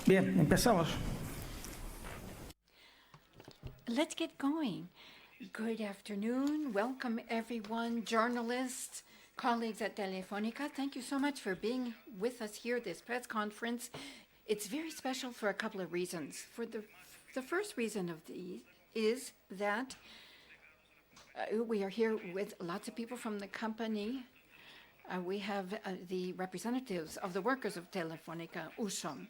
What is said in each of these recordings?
Bien, empezamos. Let's get going. Good afternoon. Welcome, everyone, journalists, colleagues at Telefónica. Thank you so much for being with us here, this press conference. It's very special for a couple of reasons. For the first reason is that we are here with lots of people from the company. We have the representatives of the workers of Telefónica, USOM.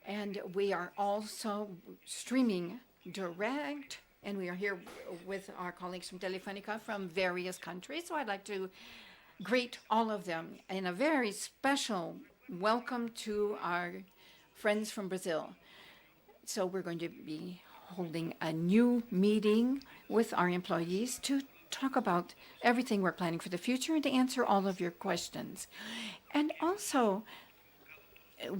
And we are also streaming direct, and we are here with our colleagues from Telefónica from various countries. So I'd like to greet all of them in a very special welcome to our friends from Brazil. So we're going to be holding a new meeting with our employees to talk about everything we're planning for the future and to answer all of your questions. And also,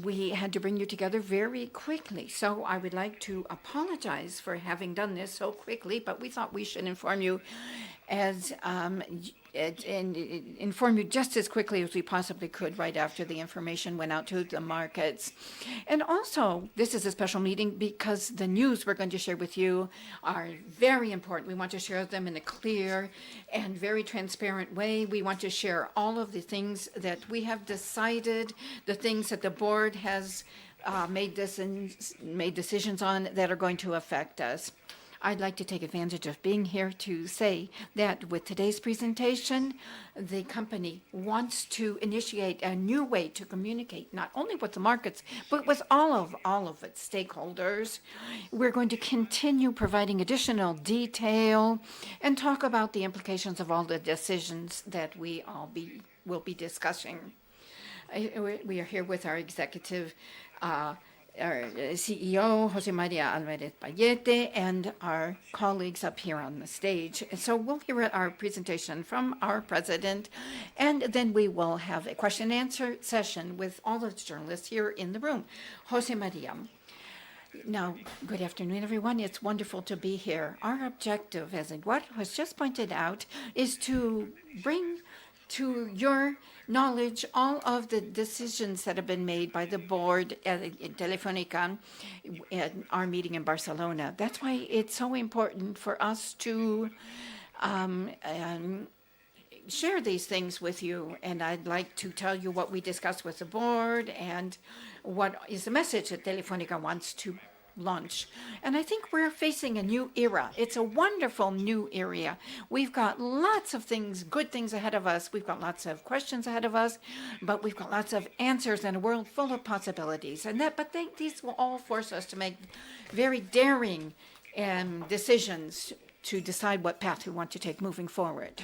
we had to bring you together very quickly. So I would like to apologize for having done this so quickly, but we thought we should inform you inform you just as quickly as we possibly could right after the information went out to the markets. And also, this is a special meeting because the news we're going to share with you are very important. We want to share them in a clear and very transparent way. We want to share all of the things that we have decided, the things that the board has made decisions on that are going to affect us. I'd like to take advantage of being here to say that with today's presentation, the company wants to initiate a new way to communicate, not only with the markets, but with all of its stakeholders. We're going to continue providing additional detail and talk about the implications of all the decisions that we will be discussing. We are here with our executive our CEO, José María Álvarez-Pallete, and our colleagues up here on the stage. So we'll hear our presentation from our president, and then we will have a question and answer session with all of the journalists here in the room. José María. Now, good afternoon, everyone. It's wonderful to be here. Our objective, as Eduardo has just pointed out, is to bring to your knowledge all of the decisions that have been made by the board at Telefónica at our meeting in Barcelona. That's why it's so important for us to share these things with you. And I'd like to tell you what we discussed with the board and what is the message that Telefónica wants to launch. And I think we're facing a new era. It's a wonderful new era. We've got lots of things, good things ahead of us. We've got lots of questions ahead of us, but we've got lots of answers and a world full of possibilities. These will all force us to make very daring decisions to decide what path we want to take moving forward.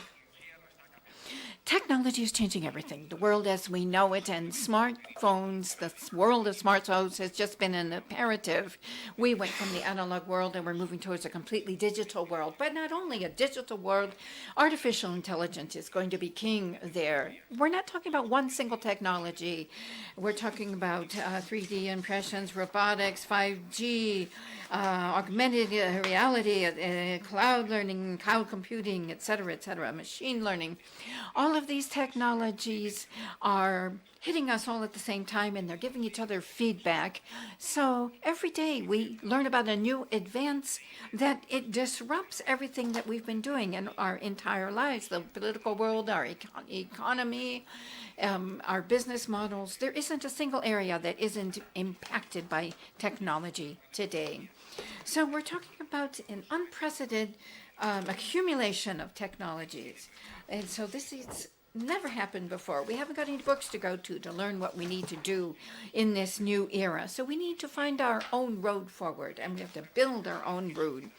Technology is changing everything, the world as we know it, and smartphones, the world of smartphones has just been an imperative. We went from the analog world and we're moving towards a completely digital world. But not only a digital world, artificial intelligence is going to be king there. We're not talking about one single technology. We're talking about 3D impressions, robotics, 5G, augmented reality, cloud learning, cloud computing, et cetera, machine learning. All of these technologies are hitting us all at the same time, and they're giving each other feedback. So every day we learn about a new advance that it disrupts everything that we've been doing in our entire lives, the political world, our economy, our business models. There isn't a single area that isn't impacted by technology today. So we're talking about an unprecedented accumulation of technologies. And so this has never happened before. We haven't got any books to go to learn what we need to do in this new era. So we need to find our own road forward, and we have to build our own road.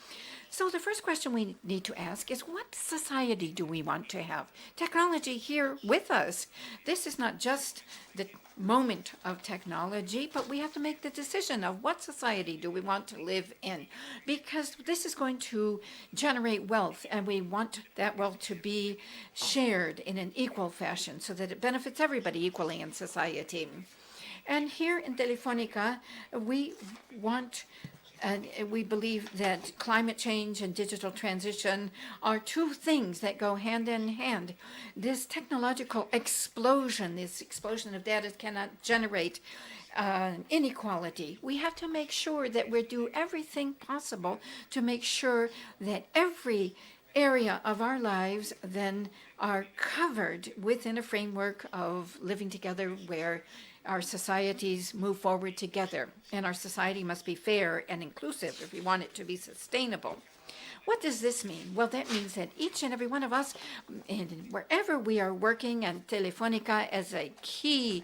So the first question we need to ask is, what society do we want to have? Technology here with us. This is not just the moment of technology, but we have to make the decision of what society do we want to live in, because this is going to generate wealth, and we want that wealth to be shared in an equal fashion so that it benefits everybody equally in society. And here in Telefónica, we want And we believe that climate change and digital transition are two things that go hand in hand. This technological explosion, this explosion of data cannot generate inequality. We have to make sure that we do everything possible to make sure that every area of our lives then are covered within a framework of living together where our societies move forward together. And our society must be fair and inclusive if we want it to be sustainable. What does this mean? Well, that means that each and every one of us, wherever we are working, and Telefónica as a key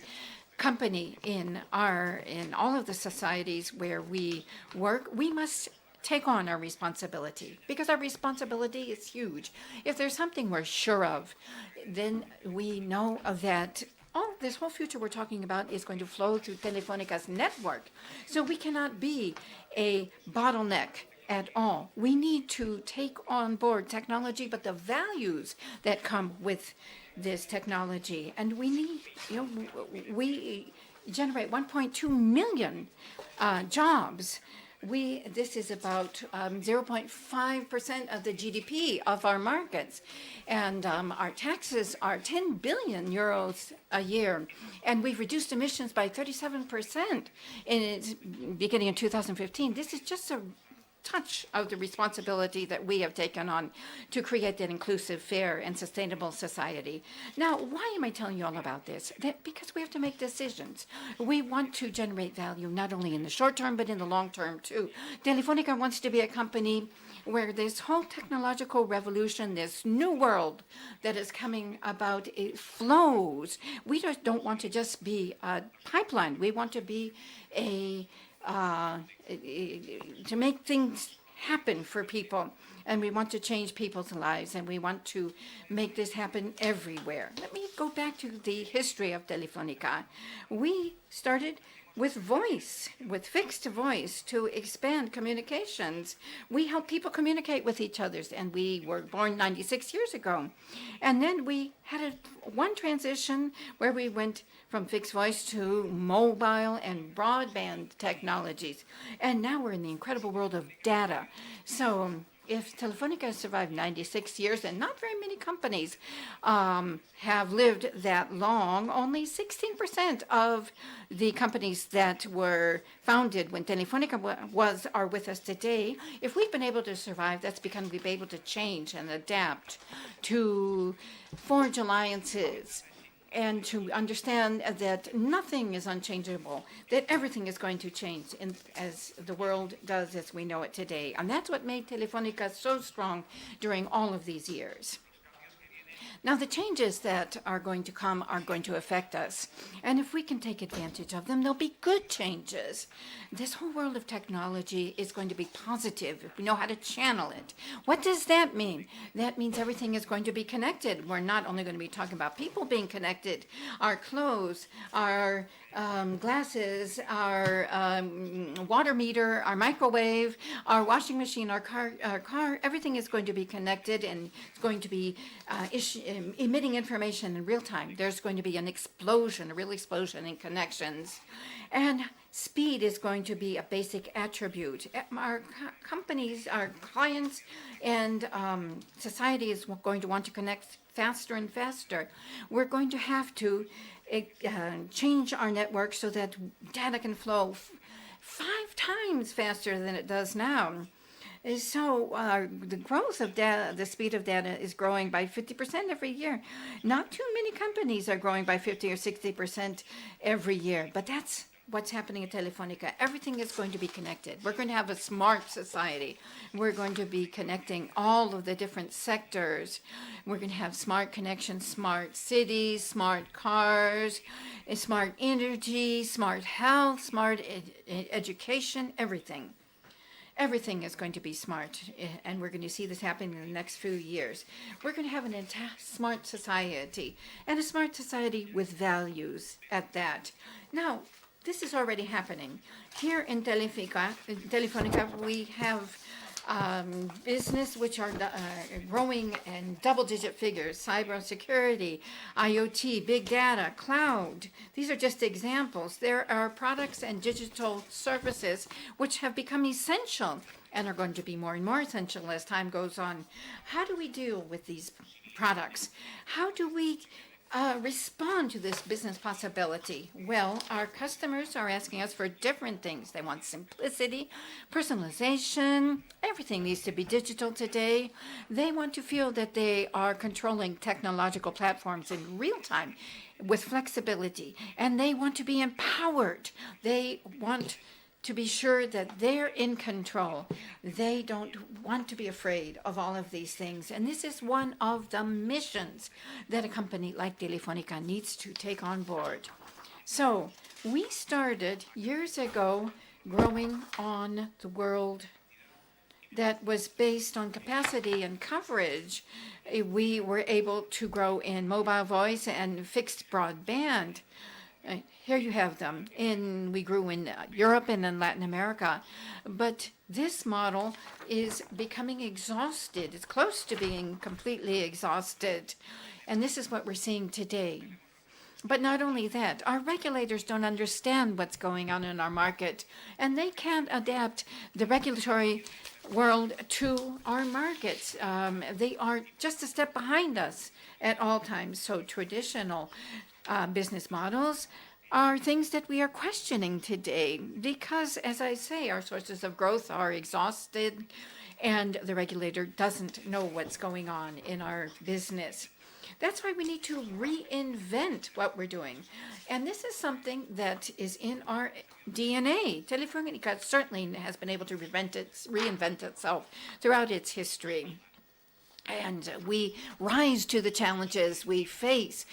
company in all of the societies where we work, we must take on our responsibility, because our responsibility is huge. If there's something we're sure of, then we know that this whole future we're talking about is going to flow through Telefónica's network. So we cannot be a bottleneck at all. We need to take on board technology, but the values that come with this technology. And we need, we generate 1.2 million jobs. This is about 0.5% of the GDP of our markets. And our taxes are 10 billion euros a year. And we've reduced emissions by 37% beginning in 2015. This is just a touch of the responsibility that we have taken on to create that inclusive, fair, and sustainable society. Now, why am I telling you all about this? Because we have to make decisions. We want to generate value not only in the short term, but in the long term, too. Telefónica wants to be a company where this whole technological revolution, this new world that is coming about, it flows. We just don't want to just be a pipeline. We want to be to make things happen for people, and we want to change people's lives, and we want to make this happen everywhere. Let me go back to the history of Telefónica. We started with voice, with fixed voice, to expand communications. We help people communicate with each other, and we were born 96 years ago. And then we had one transition where we went from fixed voice to mobile and broadband technologies. And now we're in the incredible world of data. So if Telefónica has survived 96 years, and not very many companies have lived that long, only 16% of the companies that were founded when Telefónica are with us today. If we've been able to survive, that's because we've been able to change and adapt, to forge alliances, and to understand that nothing is unchangeable, that everything is going to change as the world does as we know it today. And that's what made Telefónica so strong during all of these years. Now, the changes that are going to come are going to affect us. And if we can take advantage of them, they'll be good changes. This whole world of technology is going to be positive if we know how to channel it. What does that mean? That means everything is going to be connected. We're not only going to be talking about people being connected, our clothes, our glasses, our water meter, our microwave, our washing machine, our car, everything is going to be connected, and it's going to be emitting information in real time. There's going to be an explosion, a real explosion in connections. And speed is going to be a basic attribute. Our companies, our clients, and society is going to want to connect faster and faster. We're going to have to change our network so that data can flow 5 times faster than it does now. So the growth of data, the speed of data is growing by 50% every year. Not too many companies are growing by 50 or 60% every year, but that's what's happening at Telefónica. Everything is going to be connected. We're going to have a smart society. We're going to be connecting all of the different sectors. We're going to have smart connections, smart cities, smart cars, smart energy, smart health, smart education, everything. Everything is going to be smart, and we're going to see this happen in the next few years. We're going to have a smart society, and a smart society with values at that. Now, this is already happening. Here in Telefónica, we have business which are growing in double-digit figures: cybersecurity, IoT, big data, cloud. These are just examples. There are products and digital services which have become essential and are going to be more and more essential as time goes on. How do we deal with these products? How do we respond to this business possibility? Well, our customers are asking us for different things. They want simplicity, personalization. Everything needs to be digital today. They want to feel that they are controlling technological platforms in real time with flexibility, and they want to be empowered. They want to be sure that they're in control. They don't want to be afraid of all of these things. And this is one of the missions that a company like Telefónica needs to take on board. So we started years ago growing on the world that was based on capacity and coverage. We were able to grow in mobile voice and fixed broadband. Here you have them. We grew in Europe and in Latin America. But this model is becoming exhausted. It's close to being completely exhausted. And this is what we're seeing today. But not only that, our regulators don't understand what's going on in our market, and they can't adapt the regulatory world to our markets. They are just a step behind us at all times. So traditional business models are things that we are questioning today because, as I say, our sources of growth are exhausted and the regulator doesn't know what's going on in our business. That's why we need to reinvent what we're doing. And this is something that is in our DNA. Telefónica certainly has been able to reinvent itself throughout its history. And we rise to the challenges we face.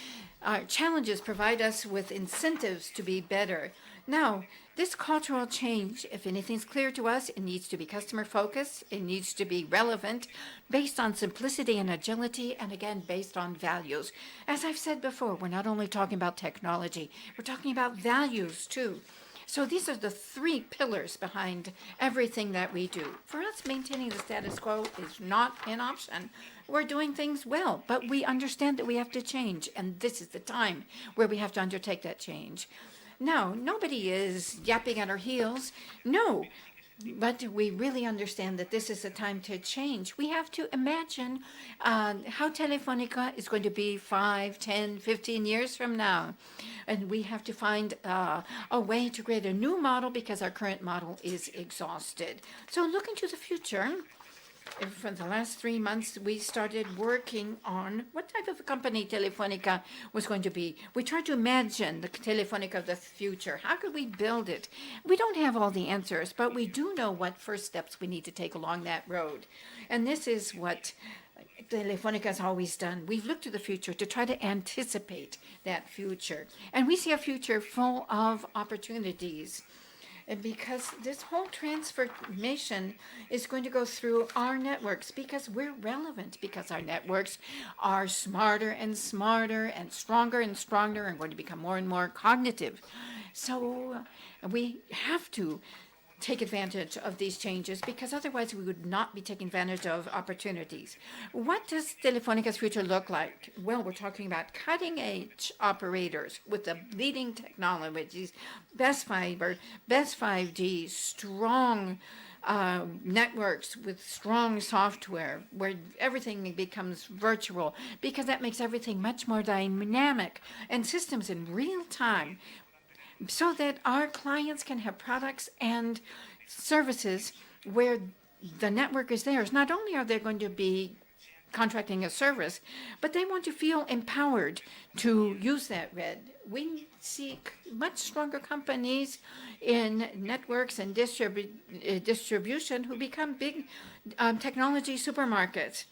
Our challenges provide us with incentives to be better. Now, this cultural change, if anything's clear to us, it needs to be customer focused, it needs to be relevant, based on simplicity and agility, and again, based on values. As I've said before, we're not only talking about technology, we're talking about values too. So these are the three pillars behind everything that we do. For us, maintaining the status quo is not an option. We're doing things well, but we understand that we have to change, and this is the time where we have to undertake that change. Now, nobody is yapping at our heels. No, but we really understand that this is a time to change. We have to imagine how Telefónica is going to be 5, 10, 15 years from now. And we have to find a way to create a new model because our current model is exhausted. So looking to the future, for the last 3 months, we started working on what type of a company Telefónica was going to be. We tried to imagine the Telefónica of the future. How could we build it? We don't have all the answers, but we do know what first steps we need to take along that road. And this is what Telefónica has always done. We've looked to the future to try to anticipate that future. And we see a future full of opportunities. Because this whole transformation is going to go through our networks because we're relevant, because our networks are smarter and smarter and stronger and going to become more and more cognitive. So we have to take advantage of these changes because otherwise we would not be taking advantage of opportunities. What does Telefónica's future look like? Well, we're talking about cutting-edge operators with the leading technologies, best fiber, best 5G, strong networks with strong software where everything becomes virtual because that makes everything much more dynamic and systems in real time, so that our clients can have products and services where the network is theirs. Not only are they going to be contracting a service, but they want to feel empowered to use that red. We see much stronger companies in networks and distribution who become big technology supermarkets.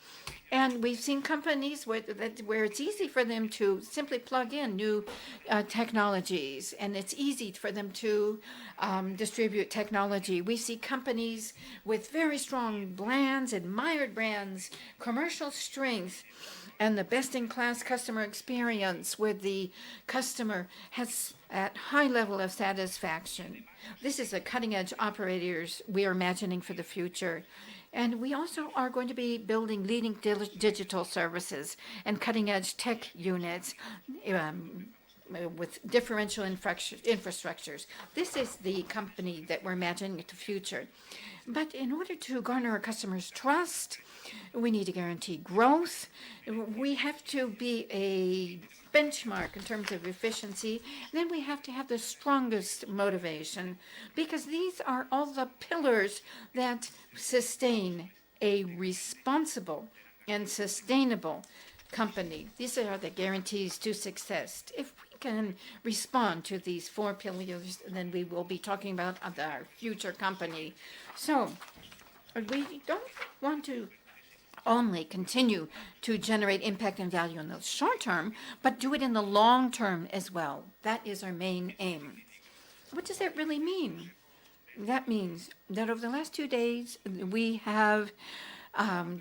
And we've seen companies where it's easy for them to simply plug in new technologies, and it's easy for them to distribute technology. We see companies with very strong brands, admired brands, commercial strength, and the best-in-class customer experience where the customer has at high level of satisfaction. This is the cutting-edge operators we are imagining for the future. And we also are going to be building leading digital services and cutting-edge tech units with differential infrastructures. This is the company that we're imagining the future. But in order to garner our customers' trust, we need to guarantee growth. We have to be a benchmark in terms of efficiency. Then we have to have the strongest motivation, because these are all the pillars that sustain a responsible and sustainable company. These are the guarantees to success. If we can respond to these 4 pillars, then we will be talking about our future company. So we don't want to only continue to generate impact and value in the short term, but do it in the long term as well. That is our main aim. What does that really mean? That means that over the last 2 days, we have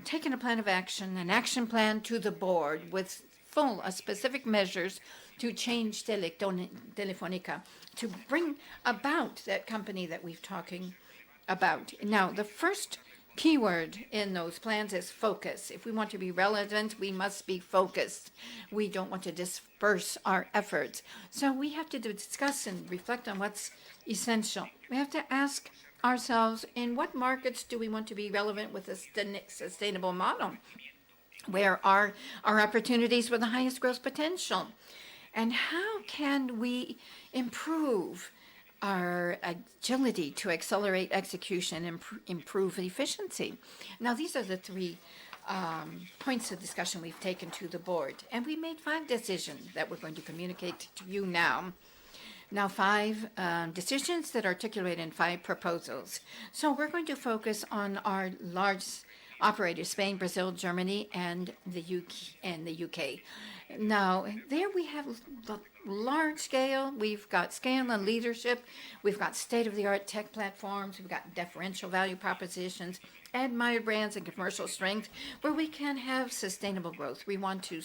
taken a plan of action, an action plan to the board with full specific measures to change Telefónica, to bring about that company that we've talking about. Now, the first keyword in those plans is focus. If we want to be relevant, we must be focused. We don't want to disperse our efforts. So we have to discuss and reflect on what's essential. We have to ask ourselves, in what markets do we want to be relevant with a sustainable model? Where are our opportunities with the highest growth potential? And how can we improve our agility to accelerate execution and improve efficiency? Now, these are the 3 points of discussion we've taken to the board. And we made 5 decisions that we're going to communicate to you now. Now, 5 decisions that articulate in 5 proposals. So we're going to focus on our large operators, Spain, Brazil, Germany, and the UK. Now, there we have the large scale. We've got scale and leadership. We've got state-of-the-art tech platforms. We've got differential value propositions, admired brands, and commercial strength, where we can have sustainable growth. We want to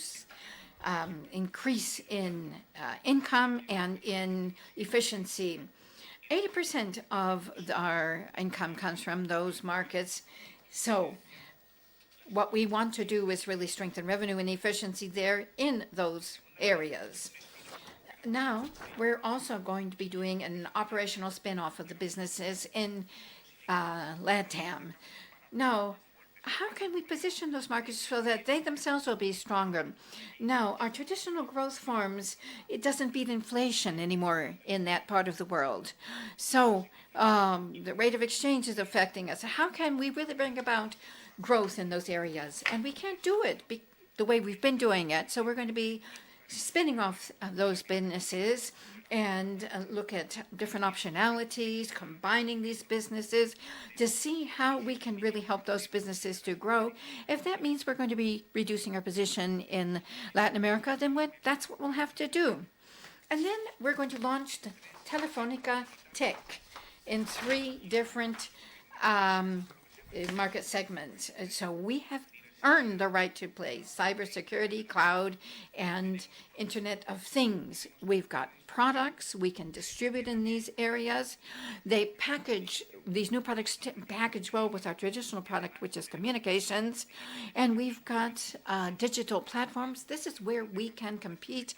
increase in income and in efficiency. 80% of our income comes from those markets. So what we want to do is really strengthen revenue and efficiency there in those areas. Now, we're also going to be doing an operational spin-off of the businesses in LATAM. Now, how can we position those markets so that they themselves will be stronger? Now, our traditional growth forms, it doesn't beat inflation anymore in that part of the world. So the rate of exchange is affecting us. How can we really bring about growth in those areas? And we can't do it the way we've been doing it. So we're going to be spinning off those businesses and look at different optionalities, combining these businesses to see how we can really help those businesses to grow. If that means we're going to be reducing our position in Latin America, then that's what we'll have to do. And then we're going to launch the Telefónica Tech in 3 different market segments. So we have earned the right to play cybersecurity, cloud, and Internet of Things. We've got products we can distribute in these areas. These new products package well with our traditional product, which is communications. And we've got digital platforms. This is where we can compete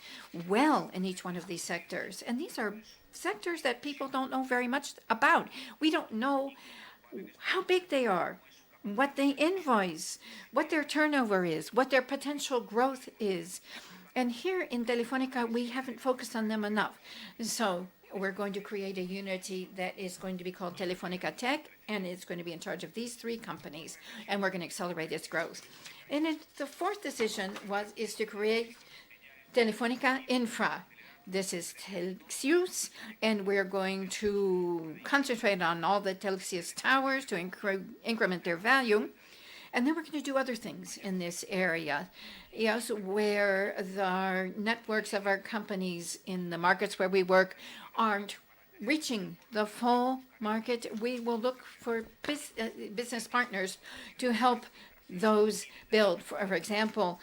well in each one of these sectors. And these are sectors that people don't know very much about. We don't know how big they are, what they invoice, what their turnover is, what their potential growth is. And here in Telefónica, we haven't focused on them enough. So we're going to create a unity that is going to be called Telefónica Tech, and it's going to be in charge of these 3 companies, and we're going to accelerate its growth. And the 4th decision is to create Telefónica Infra. This is Telxius, and we're going to concentrate on all the Telxius towers to increment their value. And then we're going to do other things in this area. Yes, where the networks of our companies in the markets where we work aren't reaching the full market, we will look for business partners to help those build. For example,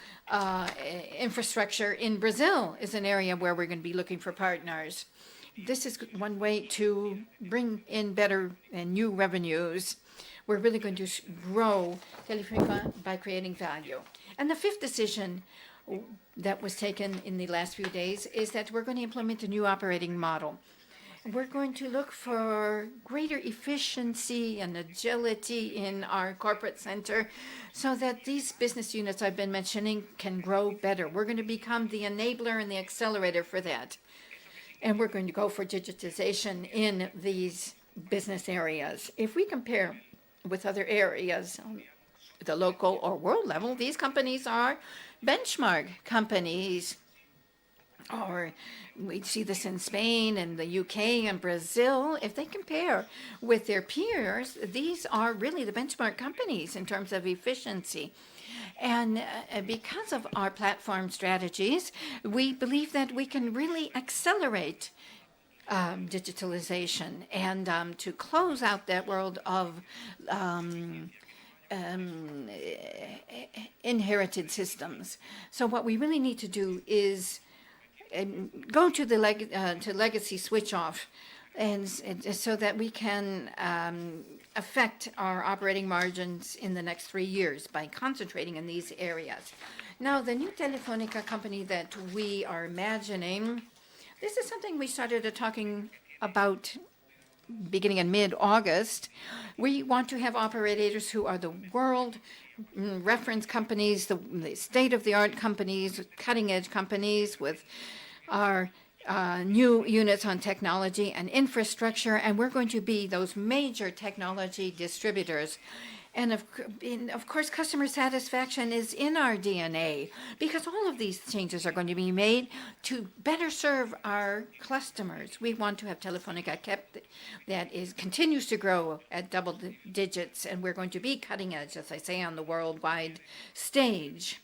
infrastructure in Brazil is an area where we're going to be looking for partners. This is one way to bring in better and new revenues. We're really going to grow Telefónica by creating value. And the 5th decision that was taken in the last few days is that we're going to implement a new operating model. We're going to look for greater efficiency and agility in our corporate center so that these business units I've been mentioning can grow better. We're going to become the enabler and the accelerator for that. And we're going to go for digitization in these business areas. If we compare with other areas, the local or world level, these companies are benchmark companies. Or we see this in Spain and the UK and Brazil. If they compare with their peers, these are really the benchmark companies in terms of efficiency. And because of our platform strategies, we believe that we can really accelerate digitalization and to close out that world of inherited systems. So what we really need to do is go to the legacy switch off, and so that we can affect our operating margins in the next 3 years by concentrating in these areas. Now, the new Telefónica company that we are imagining, this is something we started talking about beginning in mid-August. We want to have operators who are the world reference companies, the state-of-the-art companies, cutting-edge companies with our new units on technology and infrastructure, and we're going to be those major technology distributors. And of course, customer satisfaction is in our DNA, because all of these changes are going to be made to better serve our customers. We want to have Telefónica continues to grow at double digits, and we're going to be cutting edge, as I say, on the worldwide stage.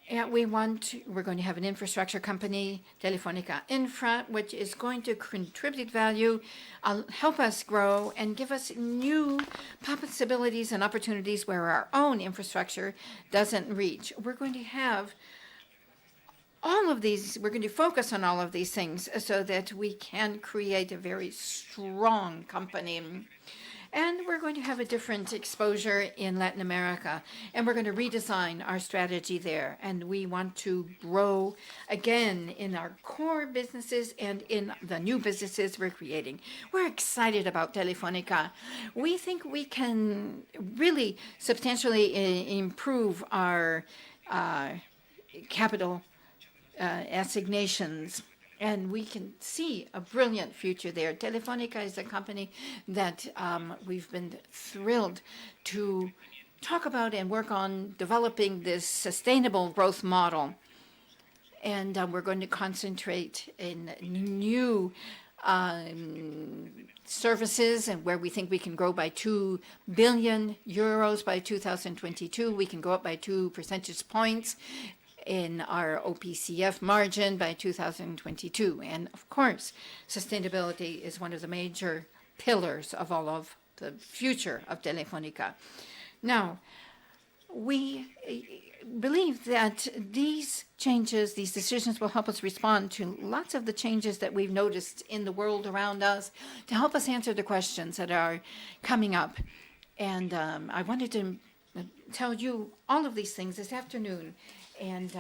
And we're going to have an infrastructure company, Telefónica Infra, which is going to contribute value, help us grow, and give us new possibilities and opportunities where our own infrastructure doesn't reach. We're going to have all of these, we're going to focus on all of these things so that we can create a very strong company. And we're going to have a different exposure in Latin America. And we're going to redesign our strategy there. And we want to grow again in our core businesses and in the new businesses we're creating. We're excited about Telefónica. We think we can really substantially improve our capital assignations. And we can see a brilliant future there. Telefónica is a company that we've been thrilled to talk about and work on developing this sustainable growth model. And we're going to concentrate in new services, and where we think we can grow by 2 billion euros by 2022. We can go up by 2 percentage points in our OPCF margin by 2022. And of course, sustainability is one of the major pillars of all of the future of Telefónica. Now, we believe that these changes, these decisions will help us respond to lots of the changes that we've noticed in the world around us, to help us answer the questions that are coming up. And I wanted to tell you all of these things this afternoon, and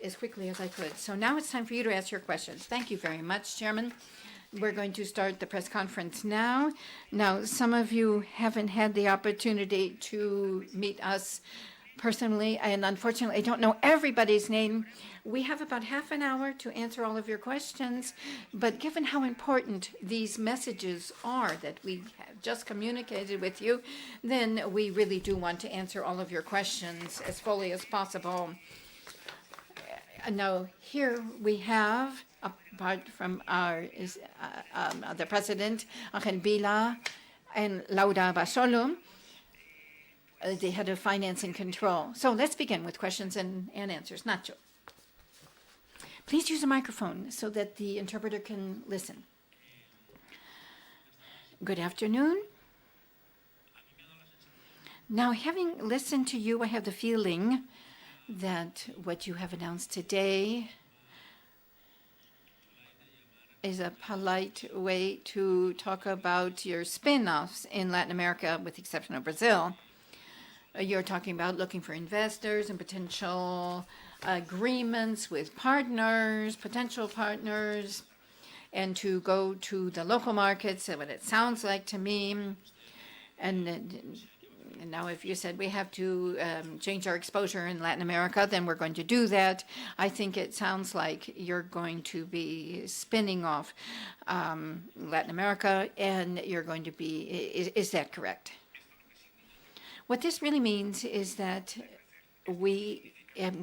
as quickly as I could. So now it's time for you to ask your questions. Thank you very much, Chairman. We're going to start the press conference now. Now, some of you haven't had the opportunity to meet us personally, and unfortunately, I don't know everybody's name. We have about half an hour to answer all of your questions, but given how important these messages are that we have just communicated with you, then we really do want to answer all of your questions as fully as possible. Now, here we have, apart from our the President, Ángel Vila, and Laura Basolo, the head of finance and control. So let's begin with questions and answers. Nacho. Please use a microphone so that the interpreter can listen. Good afternoon. Now, having listened to you, I have the feeling that what you have announced today is a polite way to talk about your spin-offs in Latin America, with the exception of Brazil. You're talking about looking for investors and potential agreements with partners, potential partners, and to go to the local markets, what it sounds like to me. And now, if you said we have to change our exposure in Latin America, then we're going to do that. I think it sounds like you're going to be spinning off Latin America, and you're going to be, is that correct? What this really means is that we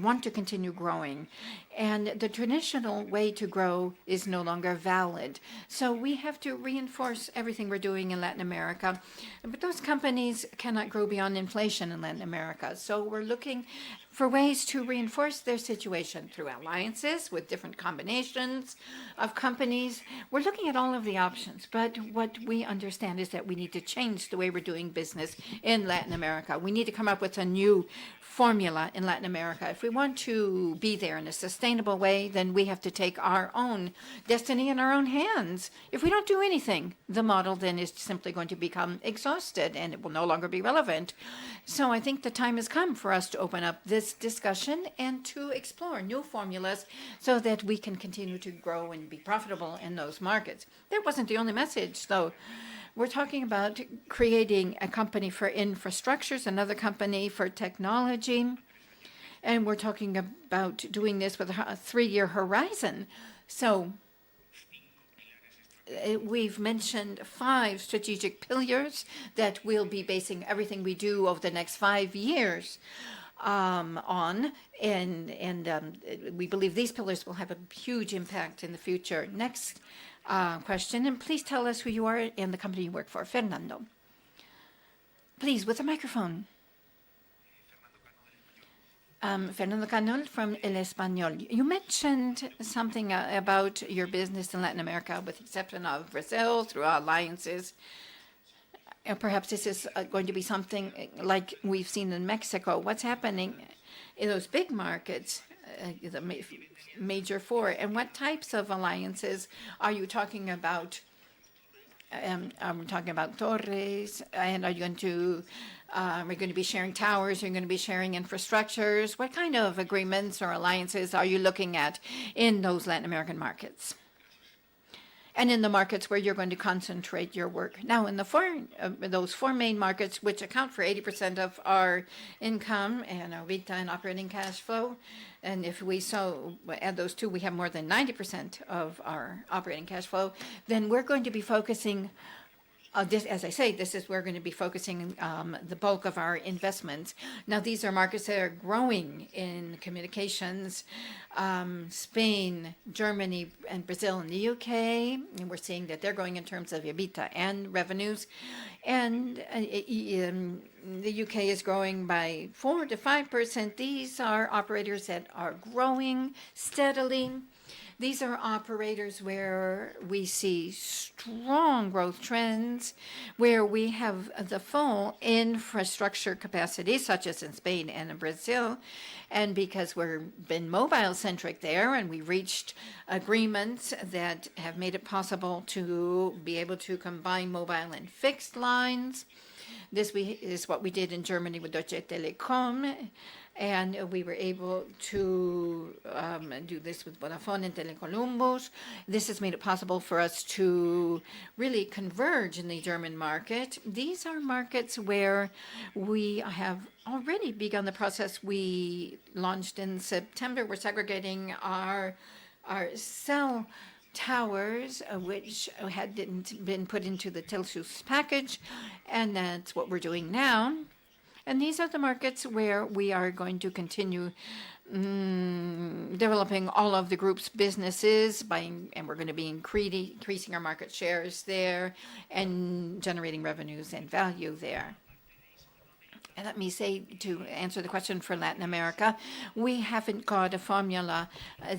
want to continue growing, and the traditional way to grow is no longer valid. So we have to reinforce everything we're doing in Latin America. But those companies cannot grow beyond inflation in Latin America. So we're looking for ways to reinforce their situation through alliances with different combinations of companies. We're looking at all of the options, but what we understand is that we need to change the way we're doing business in Latin America. We need to come up with a new formula in Latin America. If we want to be there in a sustainable way, then we have to take our own destiny in our own hands. If we don't do anything, the model then is simply going to become exhausted and it will no longer be relevant. So I think the time has come for us to open up this discussion and to explore new formulas so that we can continue to grow and be profitable in those markets. That wasn't the only message, though. We're talking about creating a company for infrastructures, another company for technology, and we're talking about doing this with a 3-year horizon. So we've mentioned 5 strategic pillars that we'll be basing everything we do over the next 5 years on, and we believe these pillars will have a huge impact in the future. Next question, and please tell us who you are and the company you work for. Fernando. Please, with a microphone. Fernando Canol from El Español. You mentioned something about your business in Latin America, with the exception of Brazil, through alliances. And perhaps this is going to be something like we've seen in Mexico. What's happening in those big markets, the major 4, and what types of alliances are you talking about? I'm talking about torres, and are you going to we're going to be sharing towers? Are you going to be sharing infrastructures? What kind of agreements or alliances are you looking at in those Latin American markets? And in the markets where you're going to concentrate your work. Now, in the those 4 main markets, which account for 80% of our income and our EBITDA and operating cash flow, and if we add those 2, we have more than 90% of our operating cash flow, then we're going to be focusing this, as I say, this is where we're going to be focusing the bulk of our investments. Now, these are markets that are growing in communications, Spain, Germany, and Brazil, and the UK. And we're seeing that they're growing in terms of EBITDA and revenues. And the UK is growing by 4 to 5%. These are operators that are growing steadily. These are operators where we see strong growth trends, where we have the full infrastructure capacity, such as in Spain and in Brazil. And because we've been mobile-centric there, and we reached agreements that have made it possible to be able to combine mobile and fixed lines. This is what we did in Germany with Deutsche Telekom. And we were able to do this with Vodafone and Telecolumbus. This has made it possible for us to really converge in the German market. These are markets where we have already begun the process. We launched in September. We're segregating our cell towers, which hadn't been put into the Telsus package, and that's what we're doing now. And these are the markets where we are going to continue developing all of the group's businesses, and we're going to be increasing our market shares there and generating revenues and value there. And let me say, to answer the question for Latin America, we haven't got a formula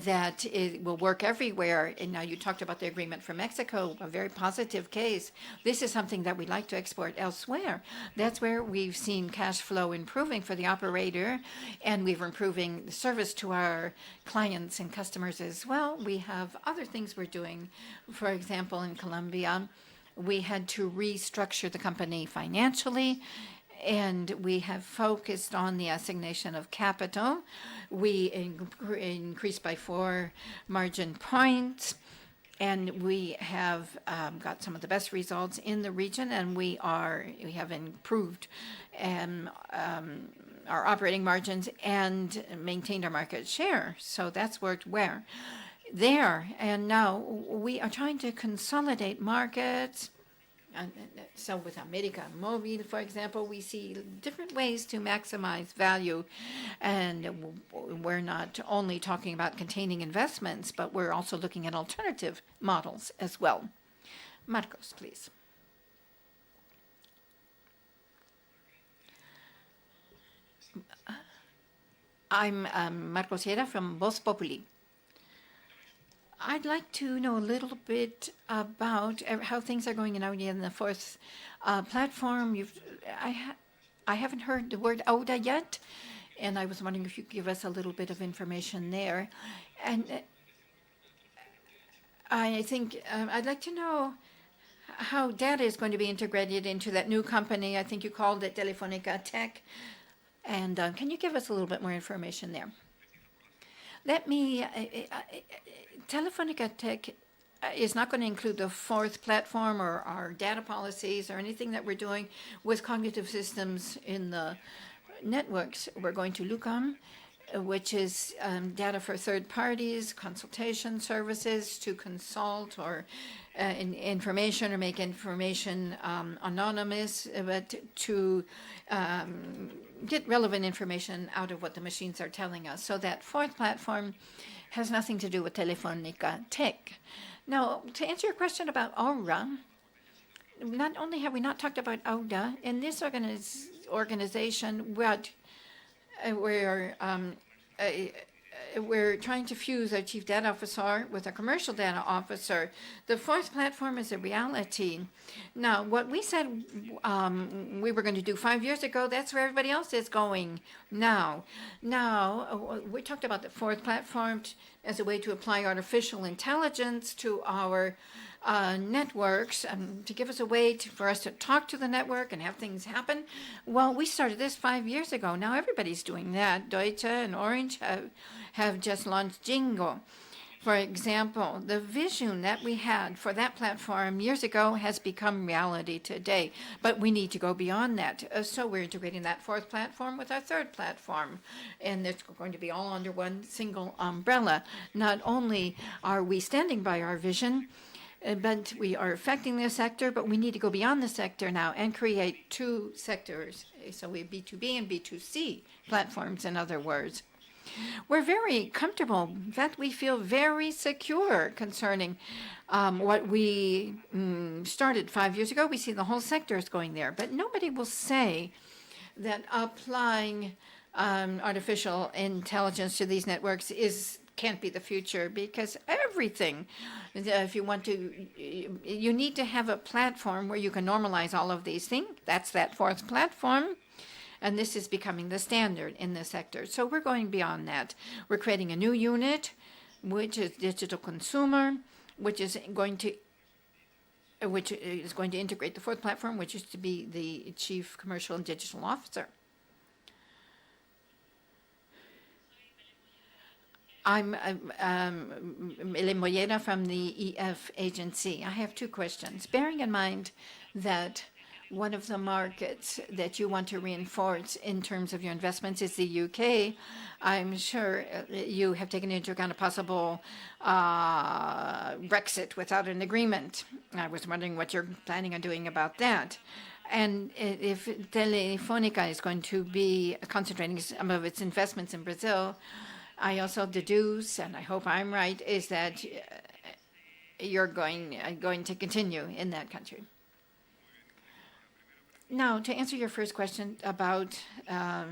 that will work everywhere. And now you talked about the agreement for Mexico, a very positive case. This is something that we'd like to export elsewhere. That's where we've seen cash flow improving for the operator, and we're improving the service to our clients and customers as well. We have other things we're doing. For example, in Colombia, we had to restructure the company financially, and we have focused on the assignation of capital. We increased by 4 margin points, and we have got some of the best results in the region, and we have improved our operating margins and maintained our market share. So that's worked well there. And now we are trying to consolidate markets. And so with America Mobile, for example, we see different ways to maximize value. And we're not only talking about containing investments, but we're also looking at alternative models as well. Marcos, please. I'm Marcos Sierra from Voz Populi. I'd like to know a little bit about how things are going in the fourth platform. I haven't heard the word ODA yet, and I was wondering if you could give us a little bit of information there. And I think I'd like to know how data is going to be integrated into that new company. I think you called it Telefónica Tech. And can you give us a little bit more information there? Telefónica Tech is not going to include the fourth platform or our data policies or anything that we're doing with cognitive systems in the networks. We're going to Lucam, which is data for third parties, consultation services to consult or information or make information anonymous, but to get relevant information out of what the machines are telling us. So that fourth platform has nothing to do with Telefónica Tech. Now, to answer your question about Aura, not only have we not talked about Aura, in this organization, we're trying to fuse our chief data officer with a commercial data officer. The fourth platform is a reality. Now, what we said we were going to do 5 years ago, that's where everybody else is going now. Now, we talked about the fourth platform as a way to apply artificial intelligence to our networks, to give us a way for us to talk to the network and have things happen. Well, we started this 5 years ago. Now everybody's doing that. Deutsche and Orange have just launched Jingo. For example, the vision that we had for that platform years ago has become reality today, but we need to go beyond that. So we're integrating that fourth platform with our third platform, and it's going to be all under one single umbrella. Not only are we standing by our vision, but we are affecting the sector, but we need to go beyond the sector now and create 2 sectors. So we have B2B and B2C platforms, in other words. We're very comfortable. In fact, we feel very secure concerning what we started 5 years ago. We see the whole sector is going there, but nobody will say that applying artificial intelligence to these networks can't be the future, because everything, if you want to, you need to have a platform where you can normalize all of these things. That's that fourth platform. And this is becoming the standard in the sector. So we're going beyond that. We're creating a new unit, which is digital consumer, which is going to integrate the fourth platform, which is to be the chief commercial and digital officer. I'm Ellen Moyera from the EF agency. I have 2 questions. Bearing in mind that one of the markets that you want to reinforce in terms of your investments is the UK, I'm sure you have taken into account a possible Brexit without an agreement. I was wondering what you're planning on doing about that. And if Telefónica is going to be concentrating some of its investments in Brazil, I also deduce, and I hope I'm right, is that you're going to continue in that country. Now, to answer your first question about a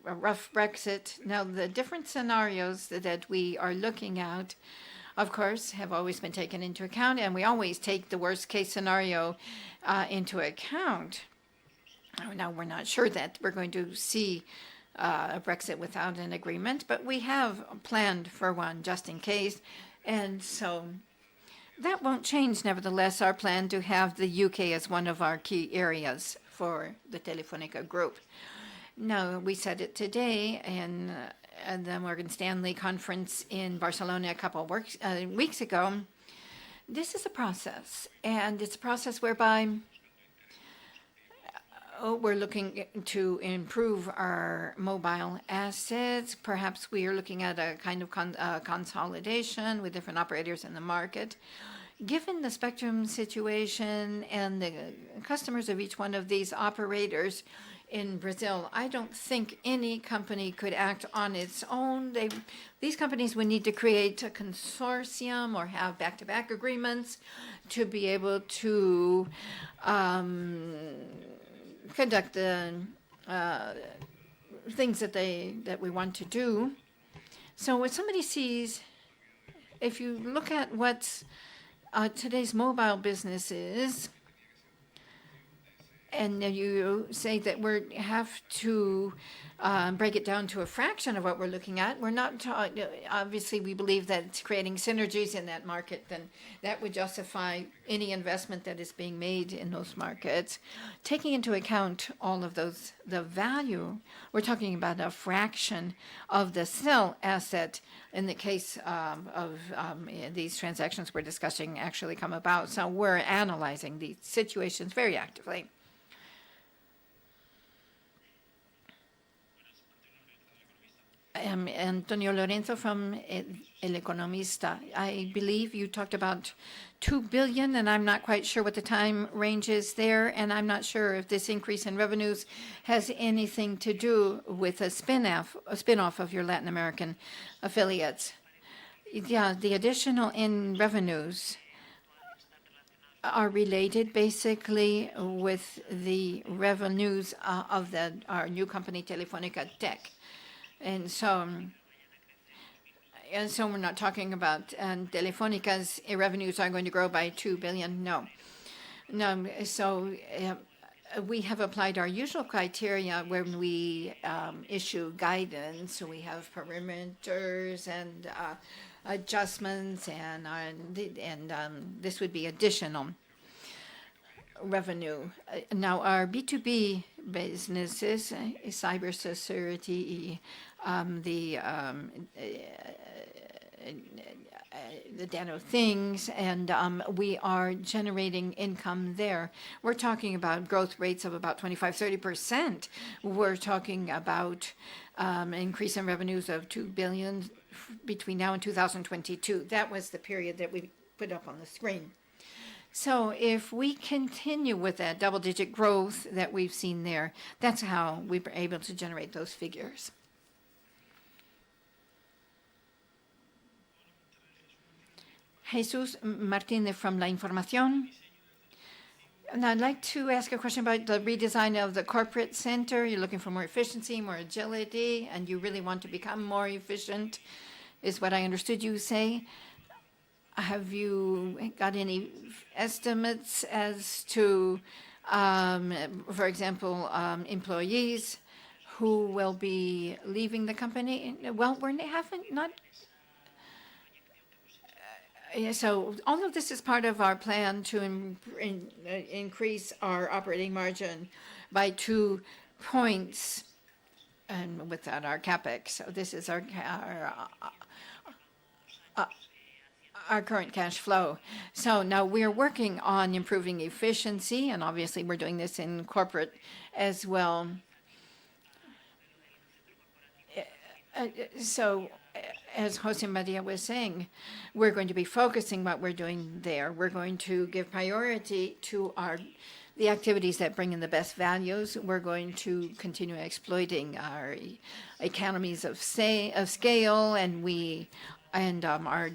rough Brexit, now the different scenarios that we are looking at, of course, have always been taken into account, and we always take the worst case scenario into account. Now, we're not sure that we're going to see a Brexit without an agreement, but we have planned for one just in case. And so That won't change, nevertheless, our plan to have the UK as one of our key areas for the Telefónica group. Now, we said it today in the Morgan Stanley conference in Barcelona a couple of weeks ago. This is a process, and it's a process whereby we're looking to improve our mobile assets. Perhaps we are looking at a kind of consolidation with different operators in the market. Given the spectrum situation and the customers of each one of these operators in Brazil, I don't think any company could act on its own. These companies would need to create a consortium or have back-to-back agreements to be able to conduct the things that we want to do. So when somebody sees, if you look at what today's mobile business is, and you say that we have to break it down to a fraction of what we're looking at. We're not, obviously we believe that it's creating synergies in that market, then that would justify any investment that is being made in those markets. Taking into account all of those, the value, we're talking about a fraction of the cell asset in the case of these transactions we're discussing actually come about. So we're analyzing these situations very actively. Antonio Lorenzo from El Economista. I believe you talked about 2 billion, and I'm not quite sure what the time range is there, and I'm not sure if this increase in revenues has anything to do with a spin-off of your Latin American affiliates. Yeah, the additional in revenues are related basically with the revenues of our new company, Telefónica Tech. And so we're not talking about Telefónica's revenues are going to grow by 2 billion. No. So we have applied our usual criteria when we issue guidance. So we have perimeters and adjustments, and this would be additional revenue. Now, our B2B businesses, cybersecurity, the Dano things, and we are generating income there. We're talking about growth rates of about 25-30%. We're talking about increase in revenues of 2 billion between now and 2022. That was the period that we put up on the screen. So if we continue with that double-digit growth that we've seen there, that's how we were able to generate those figures. Jesus Martínez from La Información. And I'd like to ask a question about the redesign of the corporate center. You're looking for more efficiency, more agility, and you really want to become more efficient, is what I understood you say. Have you got any estimates as to, for example, employees who will be leaving the company? Well, we haven't not. So all of this is part of our plan to increase our operating margin by 2 points, and without our capex. So this is our current cash flow. So now we're working on improving efficiency, and obviously we're doing this in corporate as well. So as José María was saying, we're going to be focusing what we're doing there. We're going to give priority to the activities that bring in the best values. We're going to continue exploiting our economies of scale, and our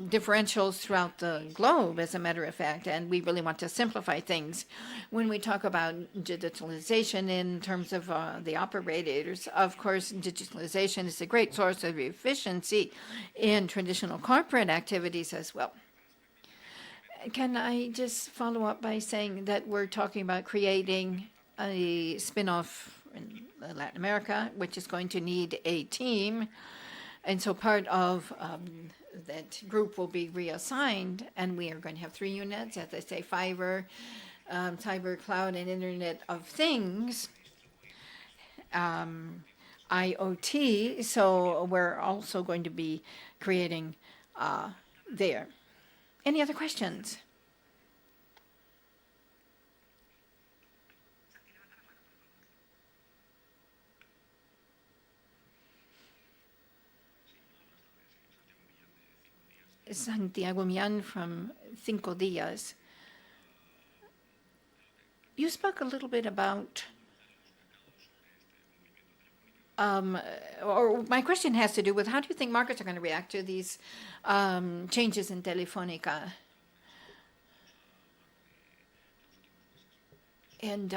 differentials throughout the globe, as a matter of fact, and we really want to simplify things. When we talk about digitalization in terms of the operators, of course, digitalization is a great source of efficiency in traditional corporate activities as well. Can I just follow up by saying that we're talking about creating a spin-off in Latin America, which is going to need a team, and so part of that group will be reassigned, and we are going to have 3 units, as I say, fiber, cyber, cloud, and Internet of Things, IoT. So we're also going to be creating there. Any other questions? Santiago Mian from Cinco Días. You spoke a little bit about, or my question has to do with how do you think markets are going to react to these changes in Telefónica? And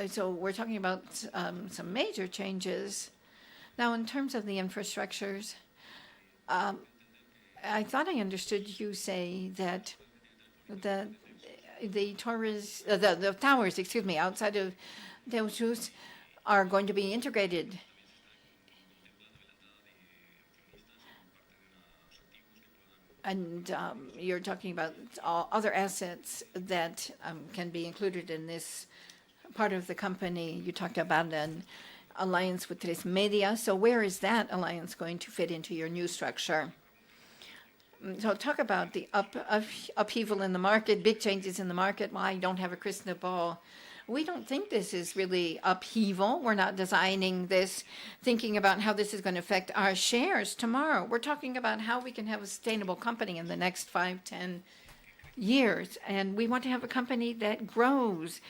so we're talking about some major changes. Now, in terms of the infrastructures, I thought I understood you say that the towers, excuse me, outside of Delchus are going to be integrated. And you're talking about all other assets that can be included in this part of the company. You talked about an alliance with Tres Media. So where is that alliance going to fit into your new structure? So talk about the upheaval in the market, big changes in the market. Well, I don't have a crystal ball. We don't think this is really upheaval. We're not designing this, thinking about how this is going to affect our shares tomorrow. We're talking about how we can have a sustainable company in the next 5, 10 years. And we want to have a company that grows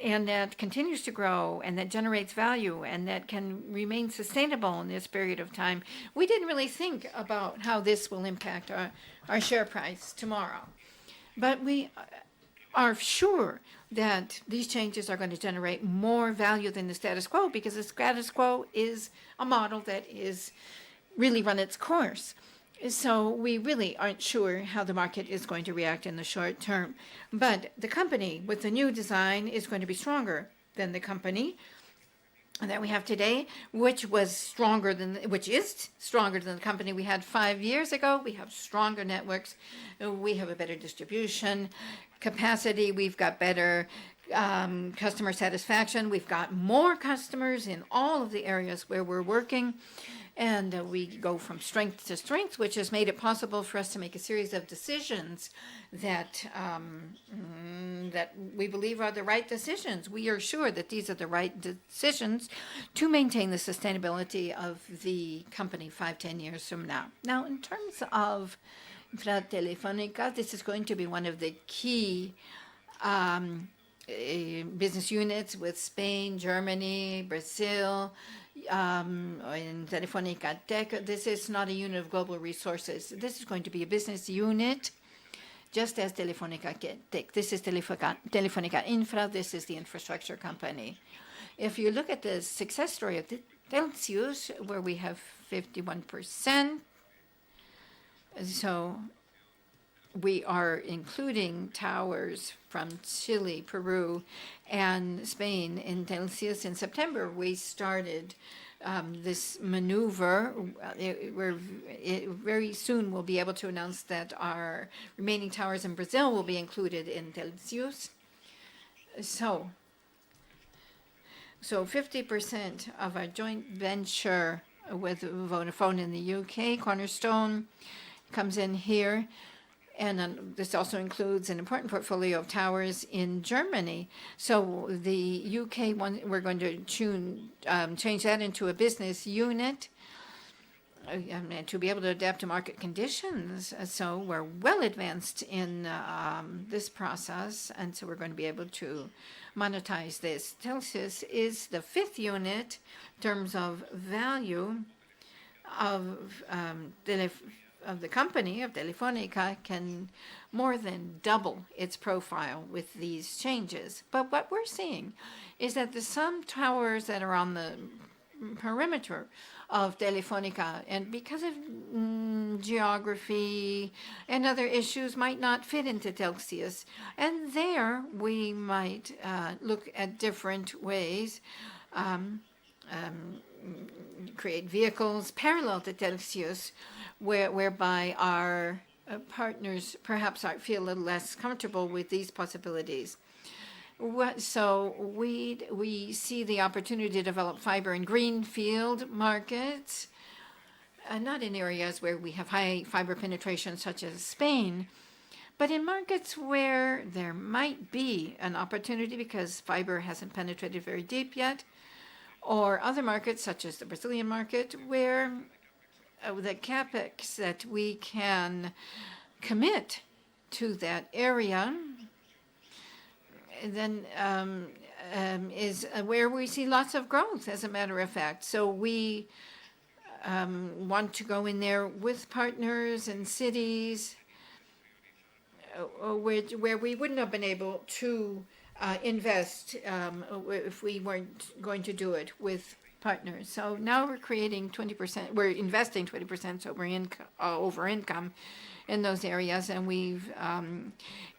and that continues to grow and that generates value and that can remain sustainable in this period of time. We didn't really think about how this will impact our share price tomorrow. But we are sure that these changes are going to generate more value than the status quo, because the status quo is a model that is really run its course. So we really aren't sure how the market is going to react in the short term. But the company with the new design is going to be stronger than the company that we have today, which is stronger than the company we had 5 years ago. We have stronger networks. We have a better distribution capacity. We've got better customer satisfaction. We've got more customers in all of the areas where we're working. And we go from strength to strength, which has made it possible for us to make a series of decisions that that we believe are the right decisions. We are sure that these are the right decisions to maintain the sustainability of the company 5, 10 years from now. Now, in terms of Telefónica, this is going to be one of the key business units with Spain, Germany, Brazil, in Telefónica Tech. This is not a unit of global resources. This is going to be a business unit, just as Telefónica Tech. This is Telefónica Infra. This is the infrastructure company. If you look at the success story of Telxius, where we have 51%, so we are including towers from Chile, Peru, and Spain in Telxius. In September, we started this maneuver. Very soon we'll be able to announce that our remaining towers in Brazil will be included in Telxius. So 50% of our joint venture with Vodafone in the UK, Cornerstone, comes in here. And this also includes an important portfolio of towers in Germany. So the UK one, we're going to change that into a business unit and to be able to adapt to market conditions. So we're well advanced in this process, and so we're going to be able to monetize this. Telxius is the 5th unit in terms of value of the company, of Telefónica, can more than double its profile with these changes. But what we're seeing is that there's some towers that are on the perimeter of Telefónica, and because of geography and other issues, might not fit into Telxius. And there we might look at different ways. create vehicles parallel to Telxius, whereby our partners perhaps feel a little less comfortable with these possibilities. So we see the opportunity to develop fiber in greenfield markets, not in areas where we have high fiber penetration, such as Spain, but in markets where there might be an opportunity because fiber hasn't penetrated very deep yet, or other markets, such as the Brazilian market, where the capex that we can commit to that area then is where we see lots of growth, as a matter of fact. So we want to go in there with partners and cities where we wouldn't have been able to invest if we weren't going to do it with partners. So now we're creating 20%, we're investing 20% over income in those areas, and we've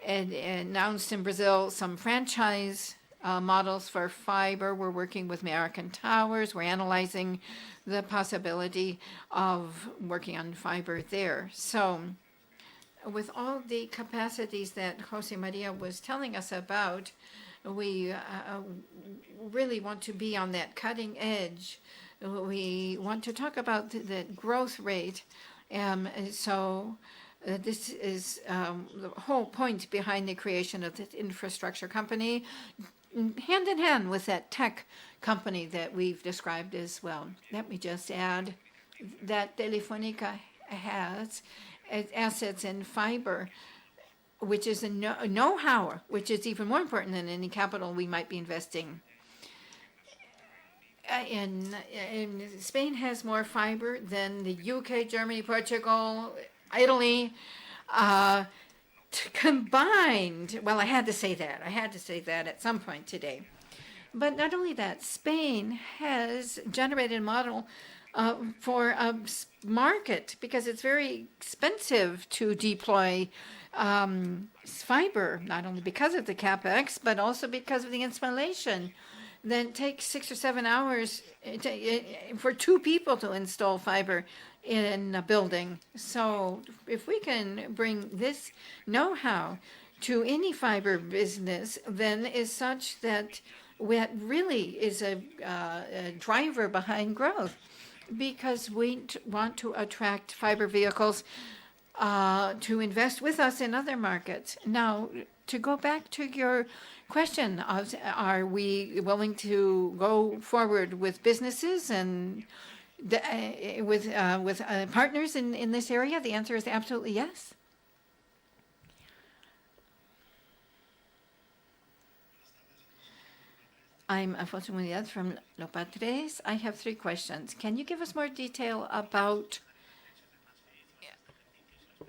announced in Brazil some franchise models for fiber. We're working with American Towers. We're analyzing the possibility of working on fiber there. So with all the capacities that José María was telling us about, we really want to be on that cutting edge. We want to talk about the growth rate. This is the whole point behind the creation of this infrastructure company, hand in hand with that tech company that we've described as well. Let me just add that Telefónica has assets in fiber, which is a know-how, which is even more important than any capital we might be investing. And Spain has more fiber than the UK, Germany, Portugal, Italy, combined. Well, I had to say that. I had to say that at some point today. But not only that, Spain has generated a model for a market, because it's very expensive to deploy fiber, not only because of the capex, but also because of the installation. Then it takes 6 or 7 hours for 2 people to install fiber in a building. So if we can bring this know-how to any fiber business, then is such that what really is a driver behind growth, because we want to attract fiber vehicles to invest with us in other markets. Now, to go back to your question of, are we willing to go forward with businesses and with partners in this area? The answer is absolutely yes. I'm Afonso Mundial from Los Patres. I have 3 questions. Can you give us more detail about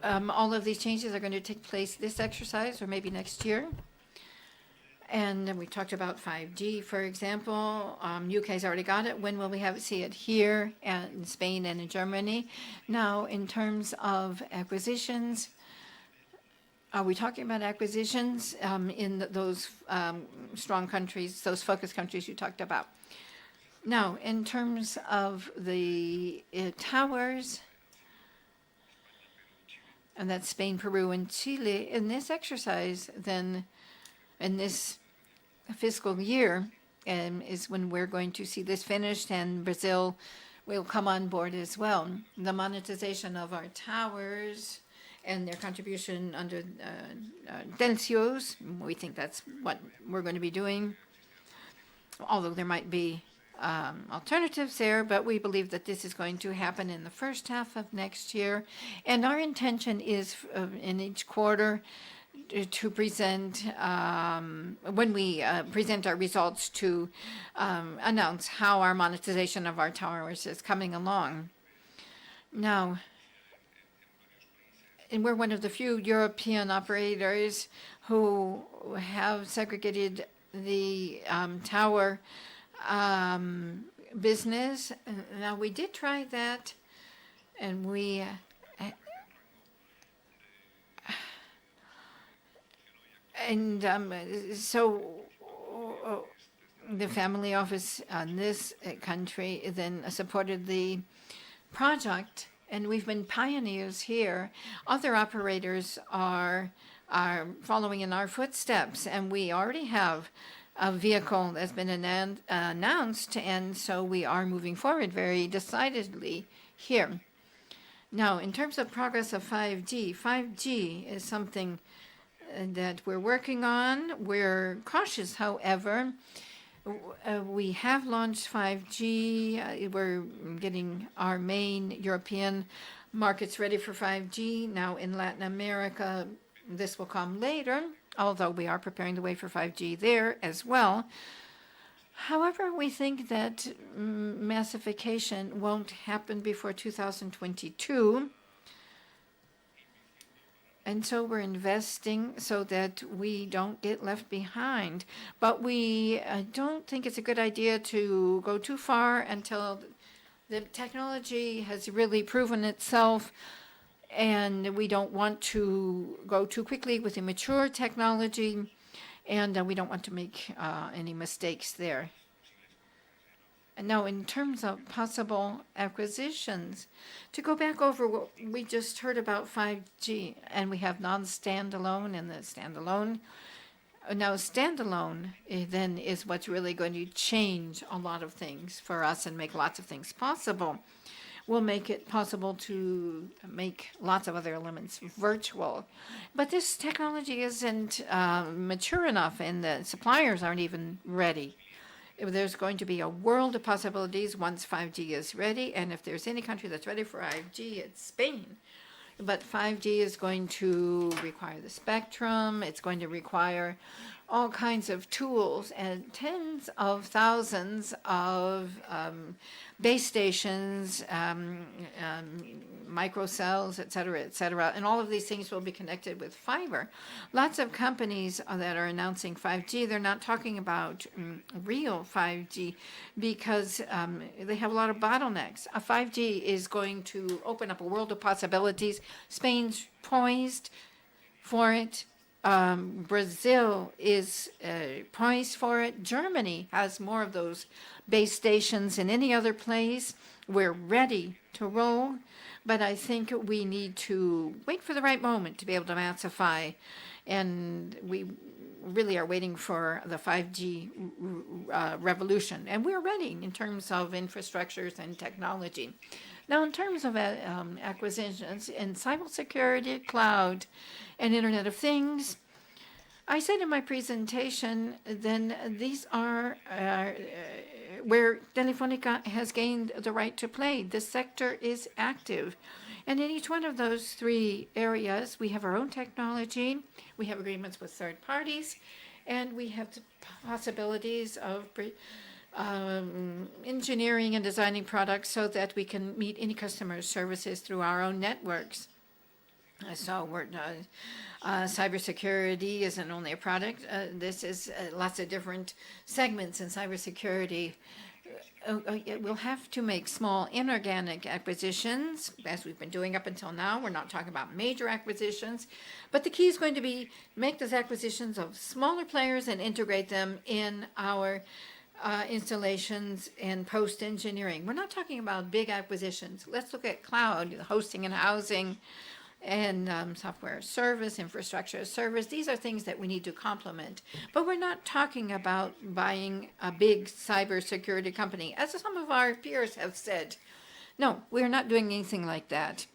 all of these changes are going to take place this exercise or maybe next year? And then we talked about 5G, for example. UK's already got it. When will we see it here and in Spain and in Germany? Now, in terms of acquisitions, are we talking about acquisitions in those strong countries, those focus countries you talked about? Now, in terms of the towers, and that's Spain, Peru, and Chile, in this exercise, then in this fiscal year is when we're going to see this finished, and Brazil will come on board as well. The monetization of our towers and their contribution under Telxius, we think that's what we're going to be doing, although there might be alternatives there, but we believe that this is going to happen in the first half of next year. And our intention is in each quarter to present, when we present our results, to announce how our monetization of our towers is coming along. Now, and we're one of the few European operators who have segregated the tower business. Now, we did try that, and we so the family office in this country then supported the project, and we've been pioneers here. Other operators are following in our footsteps, and we already have a vehicle that's been announced, and so we are moving forward very decidedly here. Now, in terms of progress of 5G, 5G is something that we're working on. We're cautious, however. We have launched 5G. We're getting our main European markets ready for 5G. Now in Latin America, this will come later, although we are preparing the way for 5G there as well. However, we think that massification won't happen before 2022. And so we're investing so that we don't get left behind. But we don't think it's a good idea to go too far until the technology has really proven itself. And we don't want to go too quickly with immature technology. And we don't want to make any mistakes there. And now, in terms of possible acquisitions, to go back over what we just heard about 5G, and we have non-standalone and the standalone. Now, standalone then is what's really going to change a lot of things for us and make lots of things possible. Will make it possible to make lots of other elements virtual. But this technology isn't mature enough, and the suppliers aren't even ready. There's going to be a world of possibilities once 5G is ready, and if there's any country that's ready for 5G, it's Spain. But 5G is going to require the spectrum, it's going to require all kinds of tools and tens of thousands of base stations, microcells, et cetera, and all of these things will be connected with fiber. Lots of companies that are announcing 5G, they're not talking about real 5G because they have a lot of bottlenecks. 5G is going to open up a world of possibilities. Spain's poised for it. Brazil is poised for it. Germany has more of those base stations than any other place. We're ready to roll, but I think we need to wait for the right moment to be able to massify, and we really are waiting for the 5G revolution, and we're ready in terms of infrastructures and technology. Now, in terms of acquisitions in cybersecurity, cloud, and Internet of Things, I said in my presentation, then these are where Telefónica has gained the right to play. The sector is active. And in each one of those three areas, we have our own technology, we have agreements with third parties, and we have the possibilities of engineering and designing products so that we can meet any customer's services through our own networks. So we're cybersecurity isn't only a product. This is lots of different segments in cybersecurity. We'll have to make small inorganic acquisitions, as we've been doing up until now. We're not talking about major acquisitions, but the key is going to be make those acquisitions of smaller players and integrate them in our installations and post-engineering. We're not talking about big acquisitions. Let's look at cloud, hosting and housing, and software service, infrastructure service. These are things that we need to complement. But we're not talking about buying a big cybersecurity company, as some of our peers have said. No, we're not doing anything like that.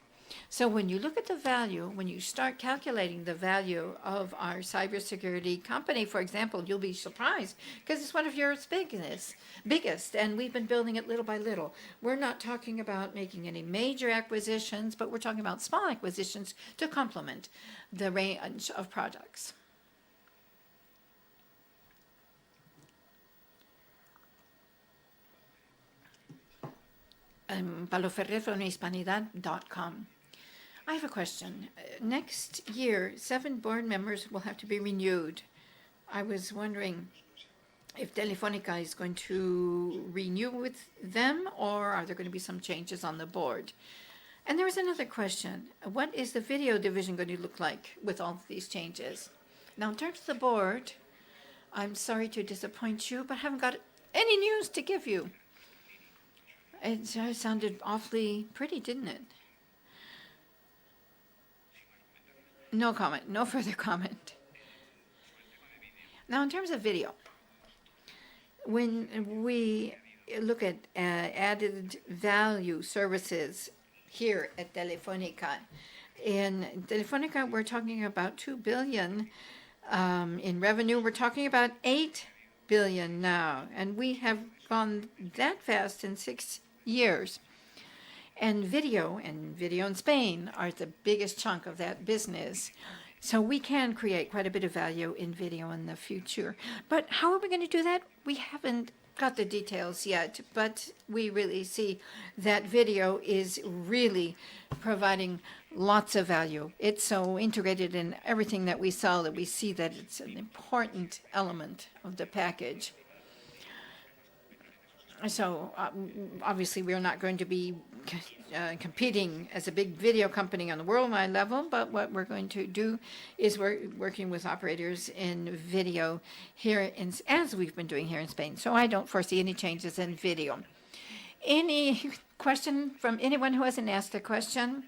So when you look at the value, when you start calculating the value of our cybersecurity company, for example, you'll be surprised because it's one of Europe's biggest, and we've been building it little by little. We're not talking about making any major acquisitions, but we're talking about small acquisitions to complement the range of products. Paulo Ferrer from Hispanidad.com. I have a question. Next year, 7 board members will have to be renewed. I was wondering if Telefónica is going to renew with them, or are there going to be some changes on the board? And there was another question. What is the video division going to look like with all of these changes? Now, in terms of the board, I'm sorry to disappoint you, but I haven't got any news to give you. It sounded awfully pretty, didn't it? No comment, no further comment. Now, in terms of video, when we look at added value services here at Telefónica, in Telefónica, we're talking about 2 billion in revenue. We're talking about 8 billion now, and we have gone that fast in 6 years. And video in Spain are the biggest chunk of that business. So we can create quite a bit of value in video in the future. But how are we going to do that? We haven't got the details yet, but we really see that video is really providing lots of value. It's so integrated in everything that we sell that we see that it's an important element of the package. So obviously we're not going to be competing as a big video company on the worldwide level, but what we're going to do is we're working with operators in video here, as we've been doing here in Spain. So I don't foresee any changes in video. Any question from anyone who hasn't asked a question?